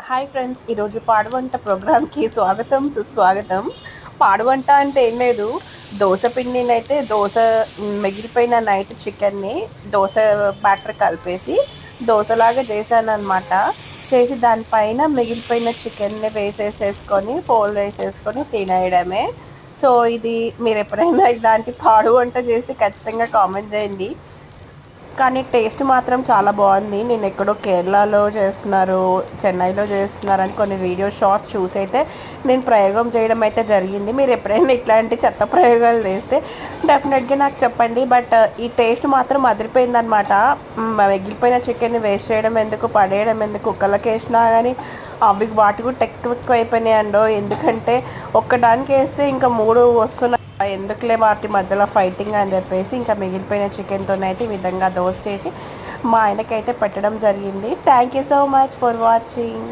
Hi friends, ఈరోజు పాడువంట ప్రోగ్రామ్కి స్వాగతం సుస్వాగతం. పాడువంట అంటే ఏం లేదు, దోశ పిండినైతే మిగిలిపోయిన నైట్ చికెన్ని దోశ బ్యాటర్ కలిపేసి దోశలాగా చేశాను అనమాట. చేసి దానిపైన మిగిలిపోయిన చికెన్ని వేసేసుకొని ఫోల్డ్ వేసేసుకొని తినేయడమే. సో ఇది మీరు ఎప్పుడైనా ఇలాంటి పాడు వంట చేసి ఖచ్చితంగా కామెంట్ చేయండి. కానీ టేస్ట్ మాత్రం చాలా బాగుంది. నేను ఎక్కడో కేరళలో చేస్తున్నారు, చెన్నైలో చేస్తున్నారు అని కొన్ని వీడియో షార్ట్స్ చూసి అయితే నేను ప్రయోగం చేయడం అయితే జరిగింది. మీరు ఎప్పుడైనా ఇట్లాంటి చెత్త ప్రయోగాలు చేస్తే డెఫినెట్గా నాకు చెప్పండి. బట్ ఈ టేస్ట్ మాత్రం అదిరిపోయిందనమాట. మిగిలిపోయిన చికెన్ని వేస్ట్ చేయడం ఎందుకు, పడేయడం ఎందుకు, కుక్కలకి వేసినా కానీ అవి వాటి కూడా ఎక్కువ అయిపోయినాయి. ఎందుకంటే ఒక్కదానికి వేస్తే ఇంకా 3 వస్తున్నాయి. ఎందుకులే వాటి మధ్యలో ఫైటింగ్ అని చెప్పేసి ఇంకా మిగిలిపోయిన చికెన్తోనైతే ఈ విధంగా దోశ చేసి మా ఆయనకైతే పెట్టడం జరిగింది. Thank you so much for watching.